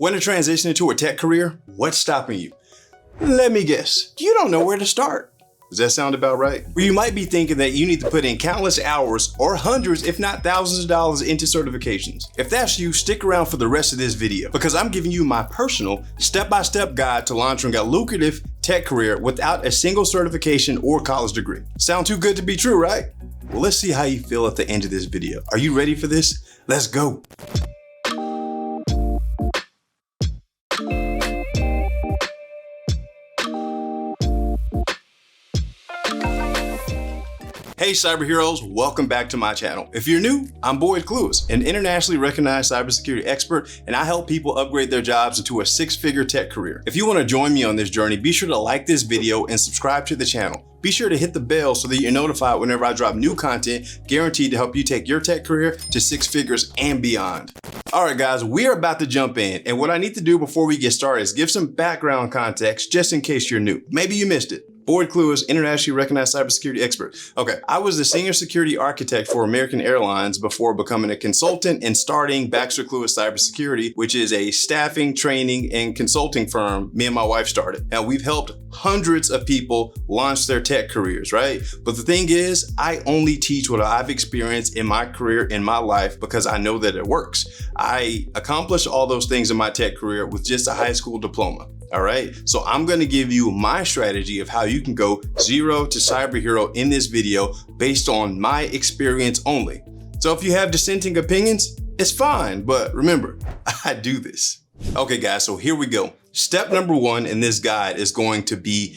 Want to transition into a tech career? What's stopping you? Let me guess, you don't know where to start. Does that sound about right? Or you might be thinking that you need to put in countless hours or hundreds, if not thousands of dollars into certifications. If that's you, stick around for the rest of this video because I'm giving you my personal step-by-step guide to launching a lucrative tech career without a single certification or college degree. Sound too good to be true, right? Well, let's see how you feel at the end of this video. Are you ready for this? Let's go. Hey cyber heroes, welcome back to my channel. If you're new, I'm Boyd Clues, an internationally recognized cybersecurity expert, and I help people upgrade their jobs into a six-figure tech career. If you want to join me on this journey, be sure to like this video and subscribe to the channel. Be sure to hit the bell so that you're notified whenever I drop new content guaranteed to help you take your tech career to six figures and beyond. All right, guys, we are about to jump in, and what I need to do before we get started is give some background context just in case you're new. Maybe you missed it. Boyd Clues, internationally recognized cybersecurity expert. Okay, I was the senior security architect for American Airlines before becoming a consultant and starting Baxter Clues Cybersecurity, which is a staffing, training, and consulting firm me and my wife started. Now, we've helped hundreds of people launch their tech careers, right? But the thing is, I only teach what I've experienced in my career, in my life, because I know that it works. I accomplished all those things in my tech career with just a high school diploma. All right, so I'm gonna give you my strategy of how you can go zero to cyber hero in this video based on my experience only. So if you have dissenting opinions, it's fine, but remember, I do this. Okay guys, so here we go. Step number one in this guide is going to be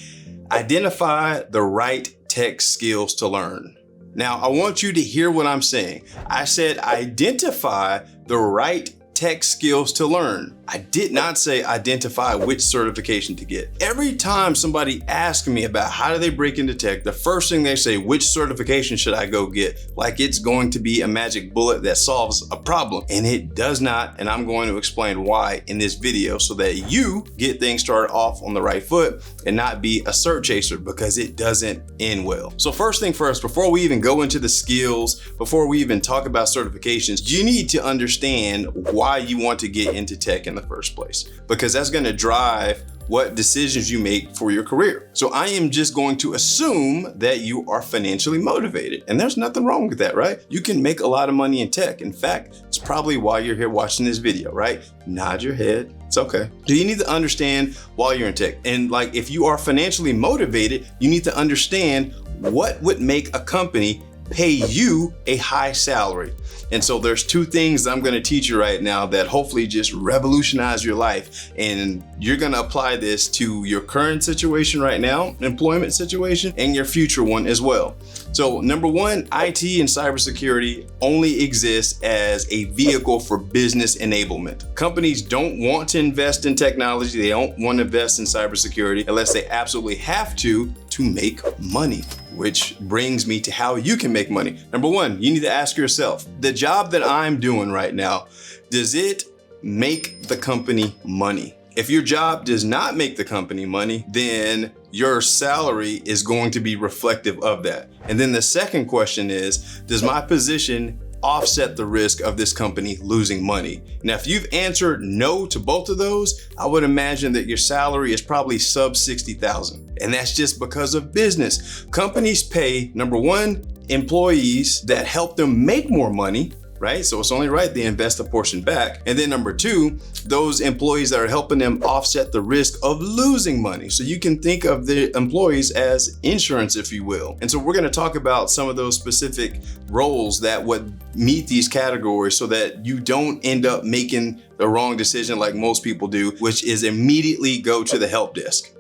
identify the right tech skills to learn. Now, I want you to hear what I'm saying. I said identify the right tech skills to learn. I did not say identify which certification to get. Every time somebody asks me about how do they break into tech, the first thing they say, which certification should I go get? Like it's going to be a magic bullet that solves a problem. And it does not, and I'm going to explain why in this video so that you get things started off on the right foot and not be a cert chaser because it doesn't end well. So first thing first, before we even go into the skills, before we even talk about certifications, you need to understand why you want to get into tech in the first place, because that's going to drive what decisions you make for your career. So I am just going to assume that you are financially motivated, and there's nothing wrong with that, right? You can make a lot of money in tech. In fact, it's probably why you're here watching this video, right? Nod your head. It's okay. Do you need to understand while you're in tech? And like, if you are financially motivated, you need to understand what would make a company pay you a high salary. And so there's two things I'm going to teach you right now that hopefully just revolutionize your life. And you're going to apply this to your current situation right now, employment situation, and your future one as well. So number one, IT and cybersecurity only exists as a vehicle for business enablement. Companies don't want to invest in technology. They don't want to invest in cybersecurity unless they absolutely have to make money, which brings me to how you can make money. Number one, you need to ask yourself, the job that I'm doing right now, does it make the company money? If your job does not make the company money, then your salary is going to be reflective of that. And then the second question is, does my position offset the risk of this company losing money? Now, if you've answered no to both of those, I would imagine that your salary is probably sub 60,000. And that's just because of business. Companies pay, number one, employees that help them make more money, right? So it's only right they invest a portion back. And then number two, those employees that are helping them offset the risk of losing money. So you can think of the employees as insurance, if you will. And so we're going to talk about some of those specific roles that would meet these categories so that you don't end up making the wrong decision like most people do, which is immediately go to the help desk.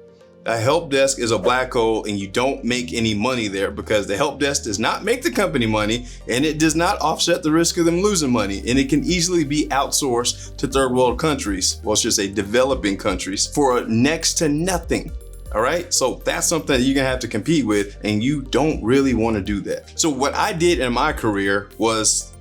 A help desk is a black hole and you don't make any money there because the help desk does not make the company money and it does not offset the risk of them losing money. And it can easily be outsourced to third world countries, well, I should say developing countries, for next to nothing. All right, so that's something that you're gonna have to compete with, and you don't really want to do that. So what I did in my career was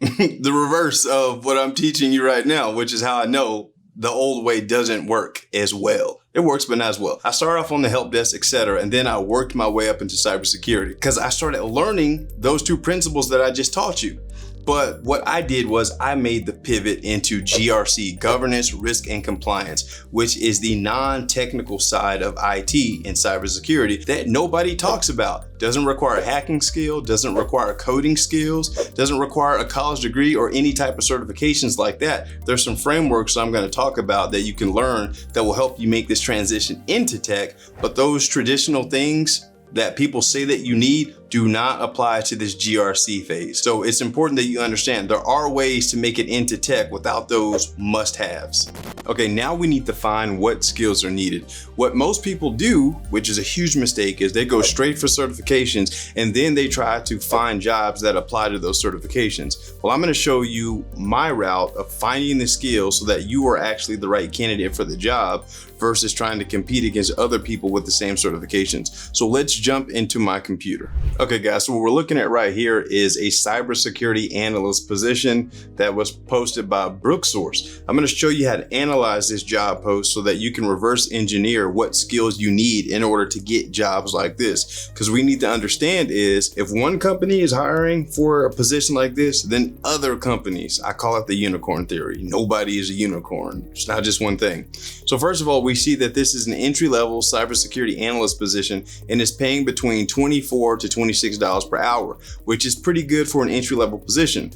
the reverse of what I'm teaching you right now, which is how I know the old way doesn't work as well. It works, but not as well. I started off on the help desk, etc., and then I worked my way up into cybersecurity because I started learning those two principles that I just taught you. But what I did was I made the pivot into GRC, governance, risk, and compliance, which is the non-technical side of IT and cybersecurity that nobody talks about. Doesn't require hacking skill, doesn't require coding skills, doesn't require a college degree or any type of certifications like that. There's some frameworks I'm going to talk about that you can learn that will help you make this transition into tech, but those traditional things that people say that you need do not apply to this GRC phase. So it's important that you understand there are ways to make it into tech without those must-haves. Okay, now we need to find what skills are needed. What most people do, which is a huge mistake, is they go straight for certifications and then they try to find jobs that apply to those certifications. Well, I'm gonna show you my route of finding the skills so that you are actually the right candidate for the job versus trying to compete against other people with the same certifications. So let's jump into my computer. Okay guys, so what we're looking at right here is a cybersecurity analyst position that was posted by Brooksource. I'm going to show you how to analyze this job post so that you can reverse engineer what skills you need in order to get jobs like this. Because we need to understand is if one company is hiring for a position like this, then other companies, I call it the unicorn theory. Nobody is a unicorn. It's not just one thing. So first of all, we see that this is an entry-level cybersecurity analyst position and is paying between $24 to $26 per hour, which is pretty good for an entry-level position.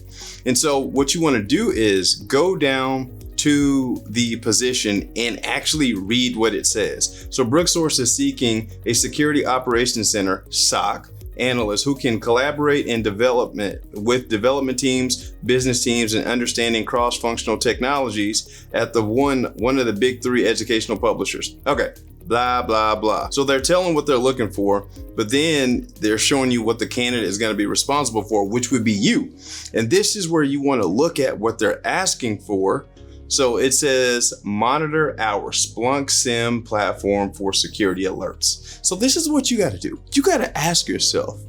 And so what you want to do is go down to the position and actually read what it says. So Brooksource is seeking a security operations center, SOC, analysts who can collaborate in development with development teams, business teams, and understanding cross-functional technologies at one of the big three educational publishers. Okay, blah, blah, blah. So they're telling what they're looking for, but then they're showing you what the candidate is going to be responsible for, which would be you. And this is where you want to look at what they're asking for. So it says, monitor our Splunk SIEM platform for security alerts. So this is what you got to do. You got to ask yourself,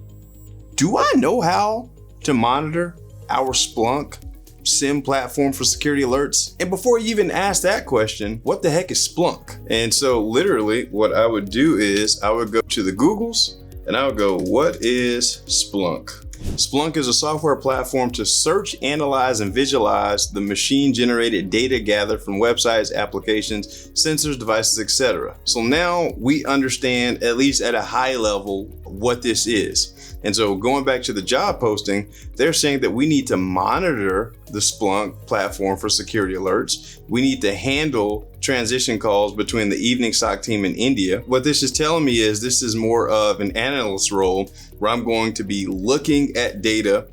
do I know how to monitor our Splunk SIEM platform for security alerts? And before you even ask that question, what the heck is Splunk? And so literally what I would do is I would go to the Googles and I would go, what is Splunk? Splunk is a software platform to search, analyze, and visualize the machine-generated data gathered from websites, applications, sensors, devices, etc. So now we understand, at least at a high level, what this is. And so going back to the job posting, they're saying that we need to monitor the Splunk platform for security alerts. We need to handle transition calls between the evening SOC team in India. What this is telling me is this is more of an analyst role where I'm going to be looking at data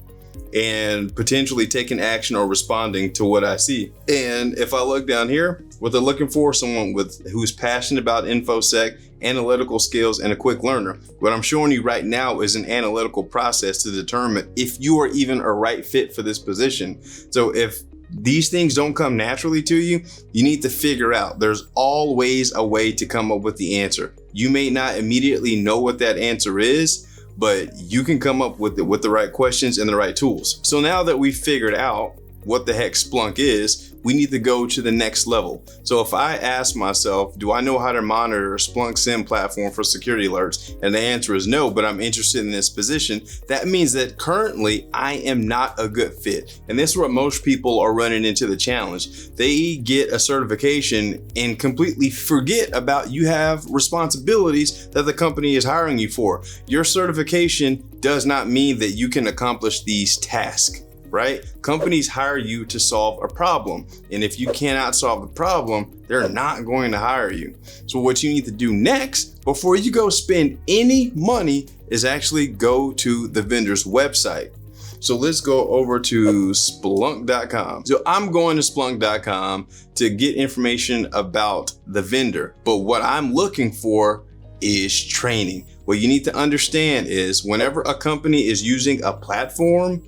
and potentially taking action or responding to what I see. And if I look down here, what they're looking for, someone who's passionate about InfoSec, analytical skills, and a quick learner. What I'm showing you right now is an analytical process to determine if you are even a right fit for this position. So if these things don't come naturally to you, you need to figure out there's always a way to come up with the answer. You may not immediately know what that answer is, but you can come up with it with the right questions and the right tools. So now that we've figured out what the heck Splunk is, we need to go to the next level. So if I ask myself, do I know how to monitor a Splunk SIEM platform for security alerts? And the answer is no, but I'm interested in this position. That means that currently I am not a good fit. And this is what most people are running into the challenge. They get a certification and completely forget about you have responsibilities that the company is hiring you for. Your certification does not mean that you can accomplish these tasks. Right? Companies hire you to solve a problem. And if you cannot solve the problem, they're not going to hire you. So what you need to do next, before you go spend any money, is actually go to the vendor's website. So let's go over to Splunk.com. So I'm going to Splunk.com to get information about the vendor. But what I'm looking for is training. What you need to understand is whenever a company is using a platform,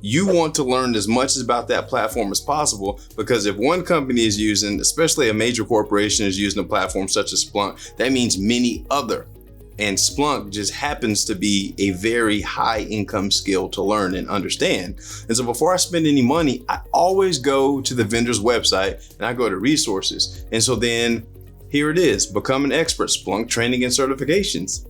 you want to learn as much about that platform as possible, because if one company is using, especially a major corporation is using a platform such as Splunk, that means many other. And Splunk just happens to be a very high income skill to learn and understand. And so before I spend any money, I always go to the vendor's website and I go to resources. And so then here it is, become an expert, Splunk training and certifications.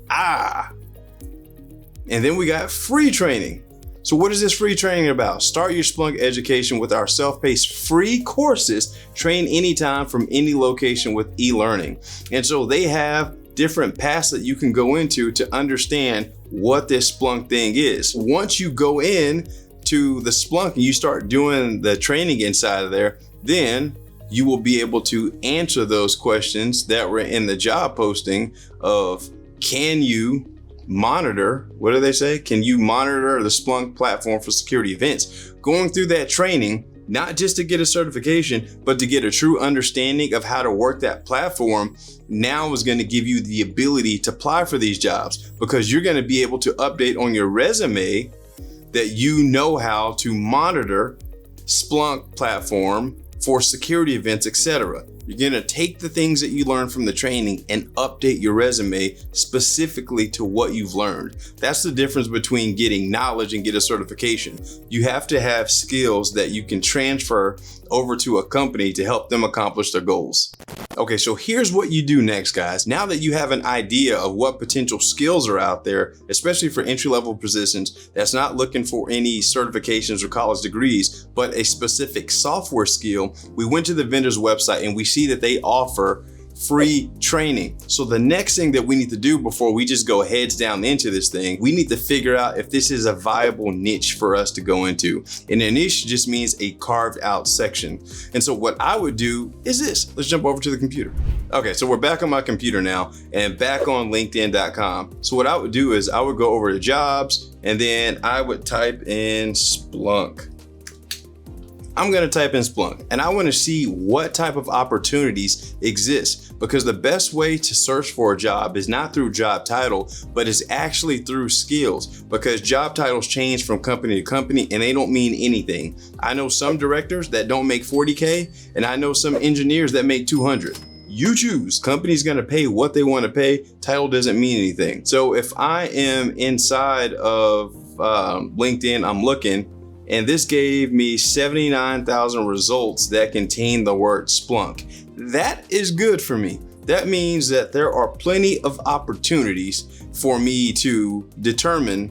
And then we got free training. So what is this free training about? Start your Splunk education with our self-paced free courses. Train anytime from any location with e-learning. And so they have different paths that you can go into to understand what this Splunk thing is. Once you go in to the Splunk and you start doing the training inside of there, then you will be able to answer those questions that were in the job posting of, can you monitor, what do they say? Can you monitor the Splunk platform for security events? Going through that training, not just to get a certification, but to get a true understanding of how to work that platform, now is going to give you the ability to apply for these jobs, because you're going to be able to update on your resume that you know how to monitor Splunk platform for security events, etc. You're going to take the things that you learned from the training and update your resume specifically to what you've learned. That's the difference between getting knowledge and get a certification. You have to have skills that you can transfer over to a company to help them accomplish their goals. Okay, so here's what you do next, guys. Now that you have an idea of what potential skills are out there, especially for entry-level positions that's not looking for any certifications or college degrees, but a specific software skill, we went to the vendor's website and we see that they offer free training. So the next thing that we need to do before we just go heads down into this thing, we need to figure out if this is a viable niche for us to go into. And a niche just means a carved out section. And so what I would do is this. Let's jump over to the computer. Okay, so we're back on my computer now and back on LinkedIn.com. So what I would do is I would go over to jobs and then I would type in Splunk. I'm going to type in Splunk and I want to see what type of opportunities exist, because the best way to search for a job is not through job title, but is actually through skills, because job titles change from company to company and they don't mean anything. I know some directors that don't make 40K and I know some engineers that make 200. You choose. Company's going to pay what they want to pay. Title doesn't mean anything. So if I am inside of LinkedIn, I'm looking, and this gave me 79,000 results that contain the word Splunk. That is good for me. That means that there are plenty of opportunities for me to determine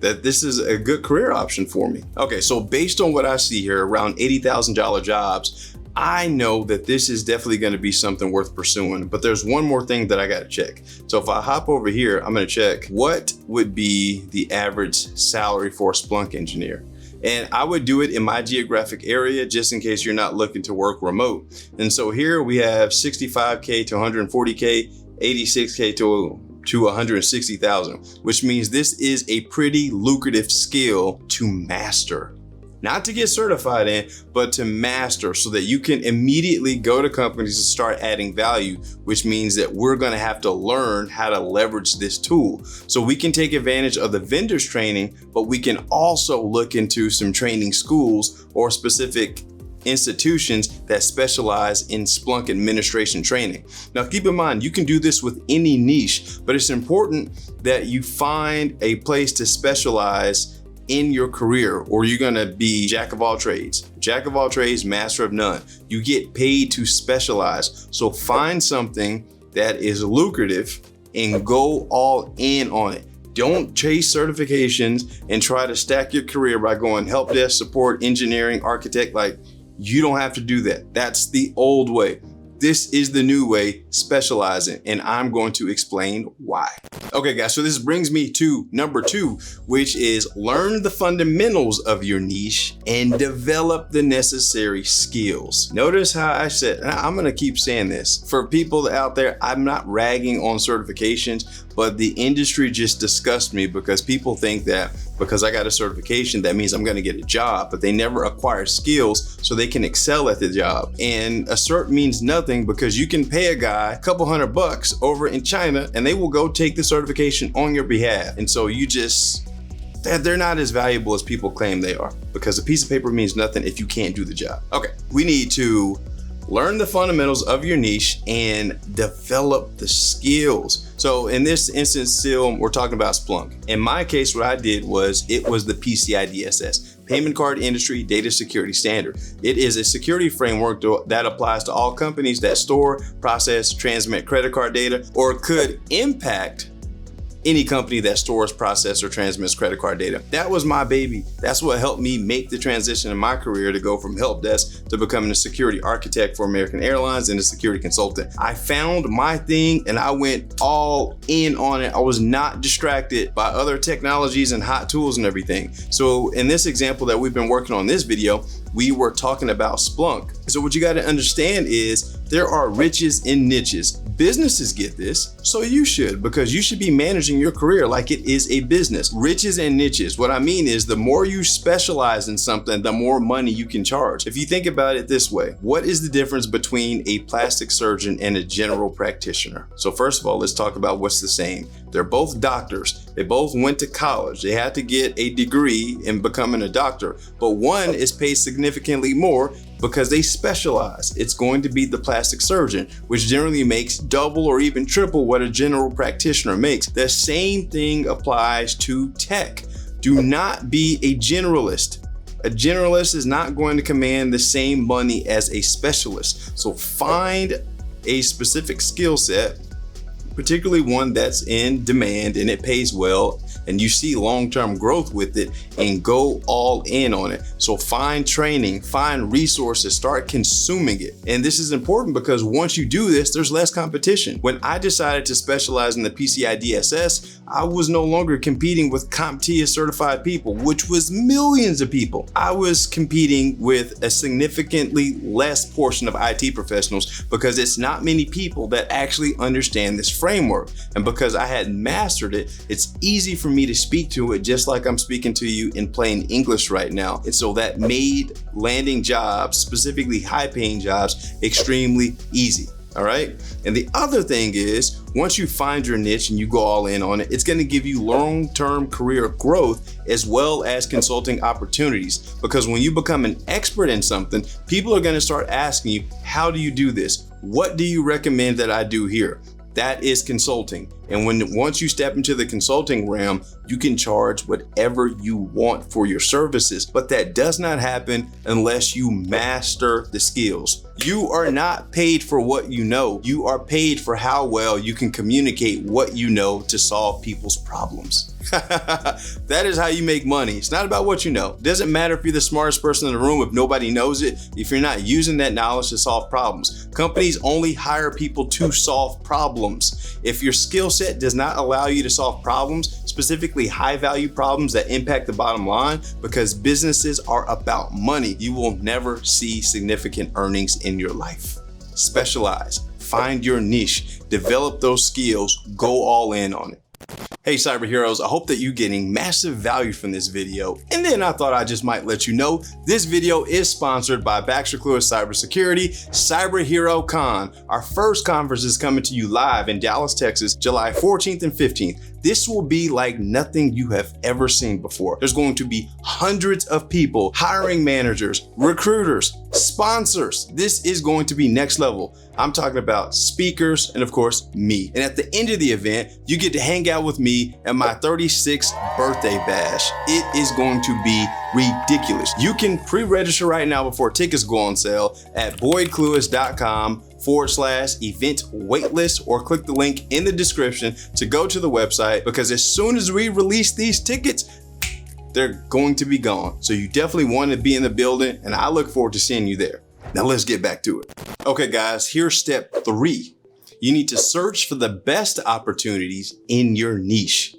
that this is a good career option for me. Okay, so based on what I see here, around $80,000 jobs, I know that this is definitely going to be something worth pursuing, but there's one more thing that I got to check. So if I hop over here, I'm going to check what would be the average salary for a Splunk engineer. And I would do it in my geographic area just in case you're not looking to work remote. And so here we have 65K to 140K, 86K to 160,000, which means this is a pretty lucrative skill to master. Not to get certified in, but to master, so that you can immediately go to companies and start adding value, which means that we're going to have to learn how to leverage this tool. So we can take advantage of the vendor's training, but we can also look into some training schools or specific institutions that specialize in Splunk administration training. Now, keep in mind, you can do this with any niche, but it's important that you find a place to specialize in your career, or you're gonna be jack of all trades. Jack of all trades, master of none. You get paid to specialize. So find something that is lucrative and go all in on it. Don't chase certifications and try to stack your career by going help desk, support, engineering, architect. Like, you don't have to do that. That's the old way. This is the new way, specializing, and I'm going to explain why. Okay, guys, so this brings me to number 2, which is learn the fundamentals of your niche and develop the necessary skills. Notice how I said, and I'm gonna keep saying this. For people out there, I'm not ragging on certifications, but the industry just disgusts me, because people think that because I got a certification, that means I'm gonna get a job, but they never acquire skills so they can excel at the job. And a cert means nothing, because you can pay a guy a couple $100 over in China and they will go take the certification on your behalf. And so they're not as valuable as people claim they are, because a piece of paper means nothing if you can't do the job. Okay, we need to learn the fundamentals of your niche and develop the skills. So in this instance, still, we're talking about Splunk. In my case, what I did was, it was the PCI DSS, Payment Card Industry Data Security Standard. It is a security framework that applies to all companies that store, process, transmit credit card data, or could impact any company that stores, processes, or transmits credit card data. That was my baby. That's what helped me make the transition in my career to go from help desk to becoming a security architect for American Airlines and a security consultant. I found my thing and I went all in on it. I was not distracted by other technologies and hot tools and everything. So in this example that we've been working on this video, we were talking about Splunk. So what you got to understand is there are riches in niches. Businesses get this, so you should, because you should be managing your career like it is a business. Riches and niches. What I mean is the more you specialize in something, the more money you can charge. If you think about it this way, what is the difference between a plastic surgeon and a general practitioner? So first of all, let's talk about what's the same. They're both doctors. They both went to college. They had to get a degree in becoming a doctor, but one is paid significantly more because they specialize. It's going to be the plastic surgeon, which generally makes double or even triple what a general practitioner makes. The same thing applies to tech. Do not be a generalist. A generalist is not going to command the same money as a specialist. So find a specific skill set, particularly one that's in demand and it pays well and you see long-term growth with it, and go all in on it. So find training, find resources, start consuming it. And this is important because once you do this, there's less competition. When I decided to specialize in the PCI DSS, I was no longer competing with CompTIA certified people, which was millions of people. I was competing with a significantly less portion of IT professionals because it's not many people that actually understand this framework. And because I had mastered it, it's easy for me to speak to it just like I'm speaking to you in plain English right now. And so that made landing jobs, specifically high-paying jobs, extremely easy. All right. And the other thing is, once you find your niche and you go all in on it, it's going to give you long-term career growth as well as consulting opportunities. Because when you become an expert in something, people are going to start asking you, how do you do this? What do you recommend that I do here? That is consulting. And once you step into the consulting realm, you can charge whatever you want for your services, but that does not happen unless you master the skills. You are not paid for what you know. You are paid for how well you can communicate what you know to solve people's problems. That is how you make money. It's not about what you know. It doesn't matter if you're the smartest person in the room if nobody knows it, if you're not using that knowledge to solve problems. Companies only hire people to solve problems. If your skill set does not allow you to solve problems, specifically high value problems that impact the bottom line, because businesses are about money, you will never see significant earnings in your life. Specialize, find your niche, develop those skills, go all in on it. Hey cyber heroes, I hope that you're getting massive value from this video. And then I thought I just might let you know this video is sponsored by Baxter Lewis Cybersecurity Cyber Hero Con. Our first conference is coming to you live in Dallas, Texas, July 14th and 15th. This will be like nothing you have ever seen before. There's going to be hundreds of people, hiring managers, recruiters, sponsors. This is going to be next level. I'm talking about speakers and of course me. And at the end of the event, you get to hang out with me at my 36th birthday bash. It is going to be ridiculous. You can pre-register right now before tickets go on sale at boydclewis.com/event waitlist, or click the link in the description to go to the website, because as soon as we release these tickets, they're going to be gone. So you definitely want to be in the building, and I look forward to seeing you there. Now let's get back to it. Okay guys, here's step 3. You need to search for the best opportunities in your niche.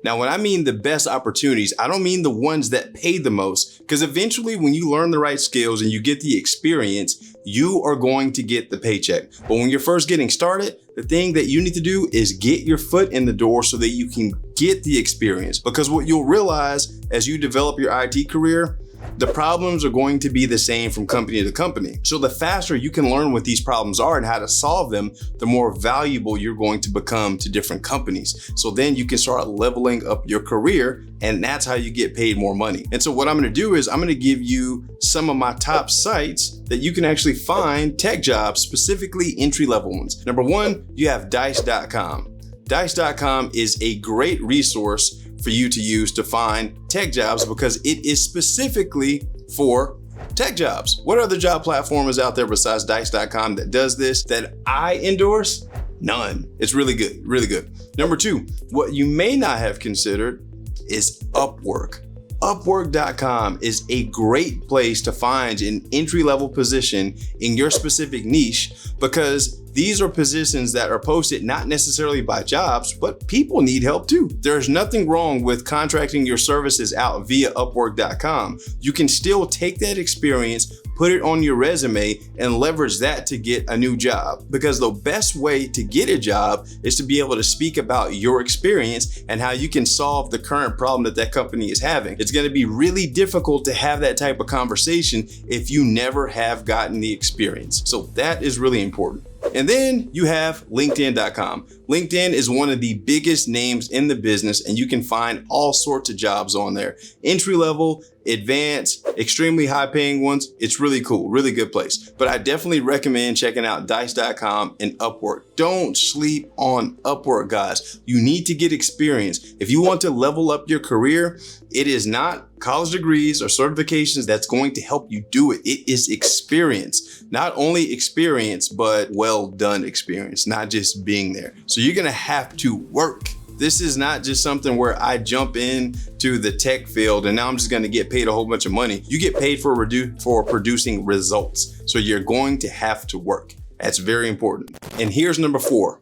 Now, when I mean the best opportunities, I don't mean the ones that pay the most, because eventually when you learn the right skills and you get the experience, you are going to get the paycheck. But when you're first getting started, the thing that you need to do is get your foot in the door so that you can get the experience. Because what you'll realize as you develop your IT career, the problems are going to be the same from company to company. So the faster you can learn what these problems are and how to solve them, the more valuable you're going to become to different companies. So then you can start leveling up your career, and that's how you get paid more money. And so what I'm gonna do is I'm gonna give you some of my top sites that you can actually find tech jobs, specifically entry-level ones. Number 1, you have dice.com. Dice.com is a great resource for you to use to find tech jobs because it is specifically for tech jobs. What other job platform is out there besides dice.com that does this that I endorse? None. It's really good, really good. Number two, what you may not have considered is Upwork. Upwork.com is a great place to find an entry-level position in your specific niche, because these are positions that are posted not necessarily by jobs, but people need help too. There's nothing wrong with contracting your services out via Upwork.com. You can still take that experience, put it on your resume, and leverage that to get a new job. Because the best way to get a job is to be able to speak about your experience and how you can solve the current problem that that company is having. It's going to be really difficult to have that type of conversation if you never have gotten the experience. So that is really important. And then you have LinkedIn.com. LinkedIn is one of the biggest names in the business, and you can find all sorts of jobs on there. Entry level, advanced, extremely high paying ones. It's really cool, really good place. But I definitely recommend checking out Dice.com and Upwork. Don't sleep on Upwork, guys. You need to get experience. If you want to level up your career, it is not college degrees or certifications that's going to help you do it. It is experience. Not only experience, but well done experience, not just being there. So you're gonna have to work. This is not just something where I jump into the tech field and now I'm just gonna get paid a whole bunch of money. You get paid for producing results. So you're going to have to work. That's very important. And here's number 4.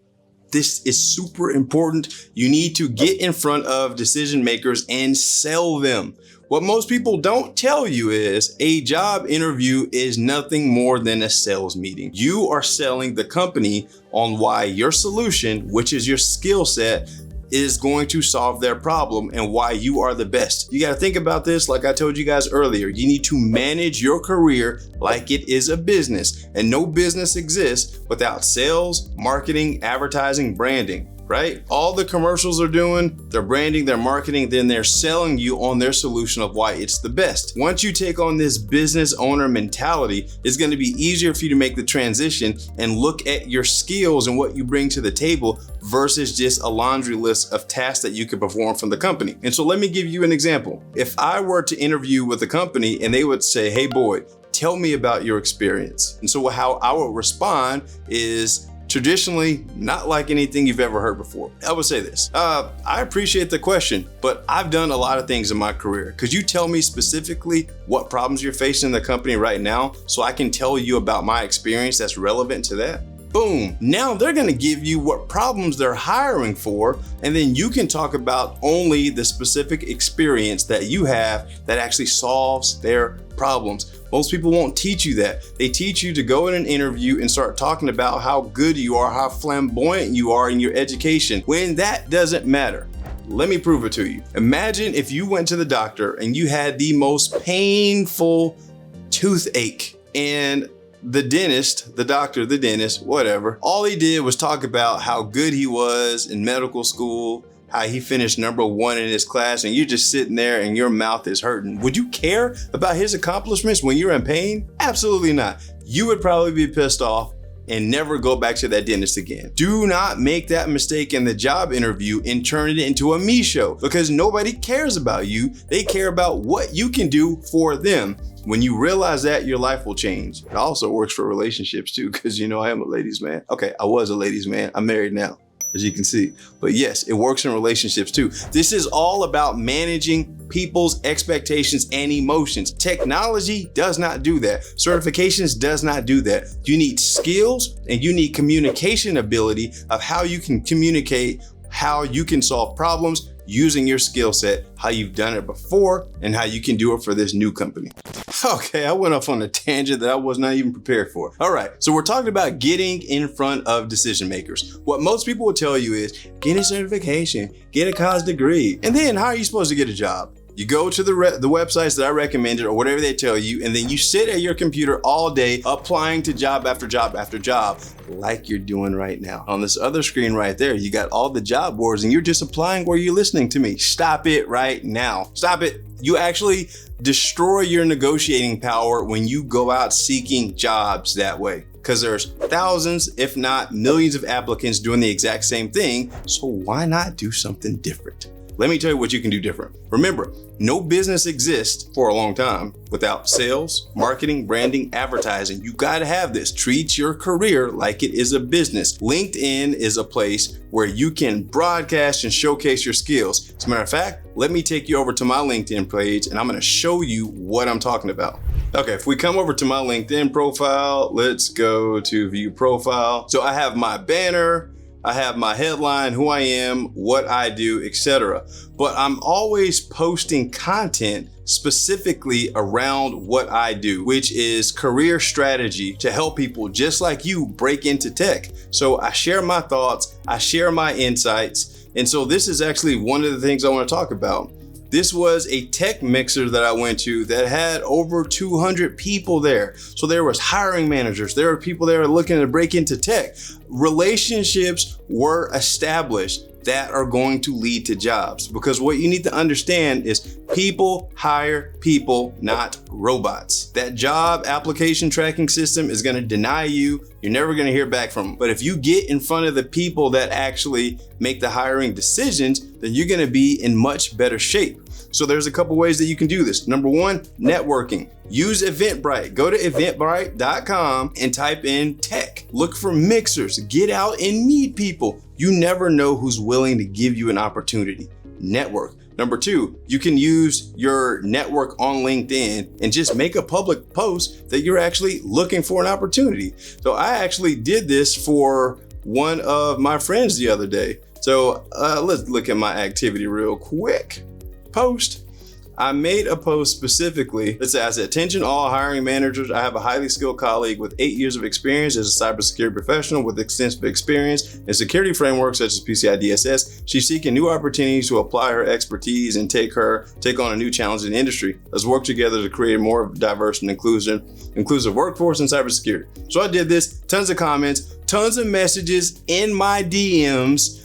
This is super important. You need to get in front of decision makers and sell them. What most people don't tell you is a job interview is nothing more than a sales meeting. You are selling the company on why your solution, which is your skill set, is going to solve their problem and why you are the best. You got to think about this like I told you guys earlier. You need to manage your career like it is a business, and no business exists without sales, marketing, advertising, branding. Right? All the commercials are doing, they're branding, they're marketing, then they're selling you on their solution of why it's the best. Once you take on this business owner mentality, it's going to be easier for you to make the transition and look at your skills and what you bring to the table versus just a laundry list of tasks that you could perform from the company. And so let me give you an example. If I were to interview with a company and they would say, "Hey Boyd, tell me about your experience." And so how I would respond is traditionally not like anything you've ever heard before. I would say this, I appreciate the question, but I've done a lot of things in my career. Could you tell me specifically what problems you're facing in the company right now so I can tell you about my experience that's relevant to that? Boom. Now they're going to give you what problems they're hiring for, and then you can talk about only the specific experience that you have that actually solves their problems. Most people won't teach you that. They teach you to go in an interview and start talking about how good you are, how flamboyant you are in your education, when that doesn't matter. Let me prove it to you. Imagine if you went to the doctor and you had the most painful toothache, and the dentist, the doctor, the dentist, whatever, all he did was talk about how good he was in medical school, how he finished number 1 in his class, and you're just sitting there and your mouth is hurting. Would you care about his accomplishments when you're in pain? Absolutely not. You would probably be pissed off and never go back to that dentist again. Do not make that mistake in the job interview and turn it into a me show, because nobody cares about you. They care about what you can do for them. When you realize that, your life will change. It also works for relationships too, because you know I am a ladies' man. Okay, I was a ladies' man. I'm married now, as you can see. But yes, it works in relationships too. This is all about managing people's expectations and emotions. Technology does not do that. Certifications does not do that. You need skills and you need communication ability of how you can communicate, how you can solve problems using your skill set, how you've done it before, and how you can do it for this new company. Okay, I went off on a tangent that I was not even prepared for. All right, so we're talking about getting in front of decision makers. What most people will tell you is get a certification, get a college degree, and then how are you supposed to get a job? You go to the websites that I recommended or whatever they tell you, and then you sit at your computer all day applying to job after job after job, like you're doing right now. On this other screen right there, you got all the job boards and you're just applying where you're listening to me. Stop it right now. Stop it. You actually destroy your negotiating power when you go out seeking jobs that way, because there's thousands, if not millions of applicants doing the exact same thing. So why not do something different? Let me tell you what you can do different. Remember, no business exists for a long time without sales, marketing, branding, advertising. You gotta have this. Treat your career like it is a business. LinkedIn is a place where you can broadcast and showcase your skills. As a matter of fact, let me take you over to my LinkedIn page and I'm gonna show you what I'm talking about. Okay, if we come over to my LinkedIn profile, let's go to view profile. So I have my banner, I have my headline, who I am, what I do, etc. But I'm always posting content specifically around what I do, which is career strategy to help people just like you break into tech. So I share my thoughts, I share my insights. And so this is actually one of the things I want to talk about. This was a tech mixer that I went to that had over 200 people there. So there was hiring managers, there were people there looking to break into tech. Relationships were established that are going to lead to jobs, because what you need to understand is people hire people, not robots. That job application tracking system is going to deny you. You're never going to hear back from them. But if you get in front of the people that actually make the hiring decisions, then you're going to be in much better shape. So there's a couple ways that you can do this. Number one, networking. Use Eventbrite. Go to eventbrite.com and type in tech. Look for mixers. Get out and meet people. You never know who's willing to give you an opportunity. Network. Number two, you can use your network on LinkedIn and just make a public post that you're actually looking for an opportunity. So I actually did this for one of my friends the other day. So let's look at my activity real quick. Post. I made a post specifically that says, attention all hiring managers. I have a highly skilled colleague with 8 years of experience as a cybersecurity professional with extensive experience in security frameworks such as PCI DSS. She's seeking new opportunities to apply her expertise and take on a new challenge in the industry. Let's work together to create a more diverse and inclusive workforce in cybersecurity. So I did this, tons of comments, tons of messages in my DMs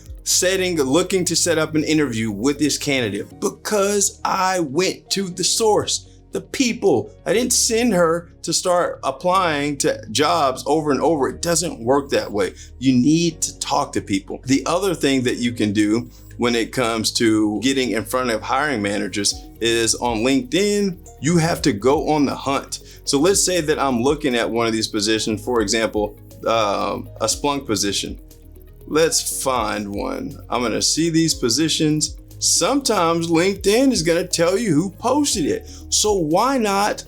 looking to set up an interview with this candidate, because I went to the source, the people. I didn't send her to start applying to jobs over and over. It doesn't work that way. You need to talk to people. The other thing that you can do when it comes to getting in front of hiring managers is on LinkedIn, you have to go on the hunt. So let's say that I'm looking at one of these positions, for example, a Splunk position. Let's find one. I'm gonna see these positions. Sometimes LinkedIn is gonna tell you who posted it. So why not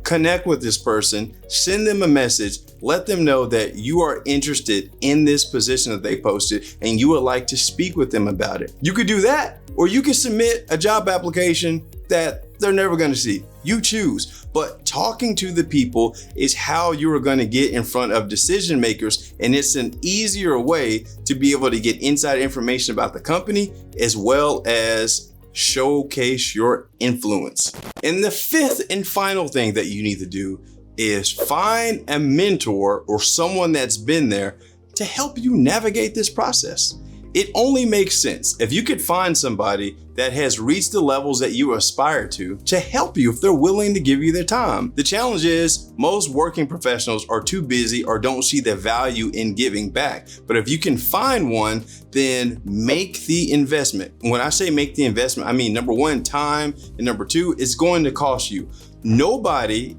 connect with this person, send them a message, let them know that you are interested in this position that they posted and you would like to speak with them about it. You could do that, or you could submit a job application that they're never gonna see. You choose. But talking to the people is how you are gonna get in front of decision makers, and it's an easier way to be able to get inside information about the company as well as showcase your influence. And the fifth and final thing that you need to do is find a mentor or someone that's been there to help you navigate this process. It only makes sense if you could find somebody that has reached the levels that you aspire to help you if they're willing to give you their time. The challenge is most working professionals are too busy or don't see the value in giving back. But if you can find one, then make the investment. When I say make the investment, I mean, number one, time, and number two, it's going to cost you. Nobody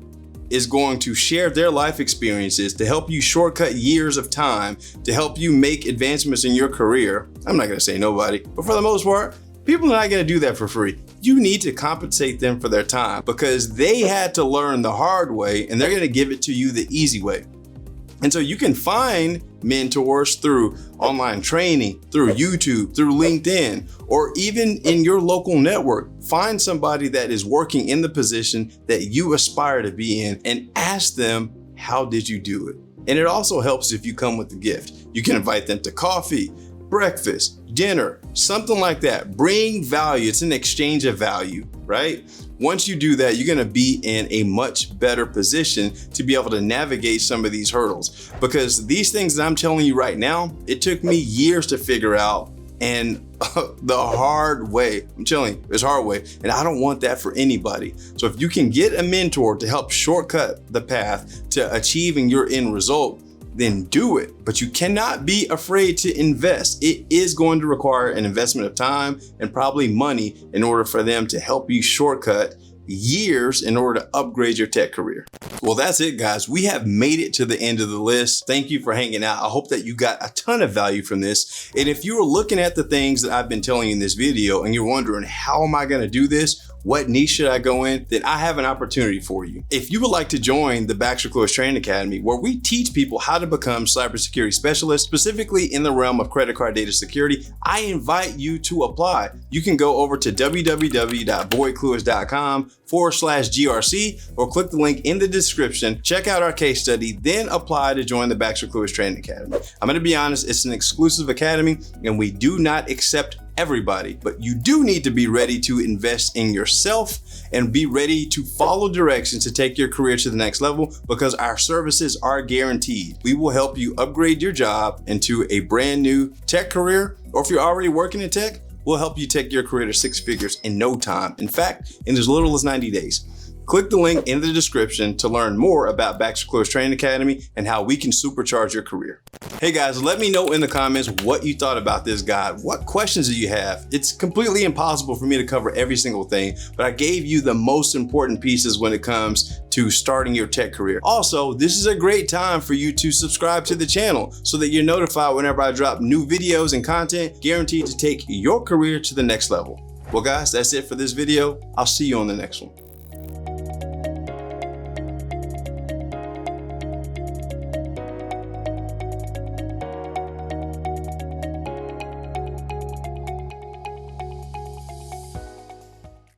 is going to share their life experiences to help you shortcut years of time, to help you make advancements in your career. I'm not gonna say nobody, but for the most part, people are not gonna do that for free. You need to compensate them for their time because they had to learn the hard way and they're gonna give it to you the easy way. And so you can find mentors through online training, through YouTube, through LinkedIn, or even in your local network. Find somebody that is working in the position that you aspire to be in and ask them, how did you do it? And it also helps if you come with a gift. You can invite them to coffee, breakfast, dinner, something like that. Bring value. It's an exchange of value, right? Once you do that, you're gonna be in a much better position to be able to navigate some of these hurdles. Because these things that I'm telling you right now, it took me years to figure out, and the hard way. I'm telling you, it's hard way. And I don't want that for anybody. So if you can get a mentor to help shortcut the path to achieving your end result, then do it. But you cannot be afraid to invest. It is going to require an investment of time and probably money in order for them to help you shortcut years in order to upgrade your tech career. Well, that's it, guys. We have made it to the end of the list. Thank you for hanging out. I hope that you got a ton of value from this. And if you were looking at the things that I've been telling you in this video and you're wondering, how am I going to do this? What niche should I go in? Then I have an opportunity for you. If you would like to join the Baxter Close Training Academy, where we teach people how to become cybersecurity specialists, specifically in the realm of credit card data security, I invite you to apply. You can go over to www.boydclewis.com/GRC or click the link in the description, check out our case study, then apply to join the Baxter Clewis Training Academy. I'm going to be honest, it's an exclusive academy and we do not accept everybody, but you do need to be ready to invest in yourself and be ready to follow directions to take your career to the next level, because our services are guaranteed. We will help you upgrade your job into a brand new tech career, or if you're already working in tech, we'll help you take your career to 6 figures in no time. In fact, in as little as 90 days. Click the link in the description to learn more about Baxter Close Training Academy and how we can supercharge your career. Hey guys, let me know in the comments what you thought about this guide. What questions do you have? It's completely impossible for me to cover every single thing, but I gave you the most important pieces when it comes to starting your tech career. Also, this is a great time for you to subscribe to the channel so that you're notified whenever I drop new videos and content guaranteed to take your career to the next level. Well guys, that's it for this video. I'll see you on the next one.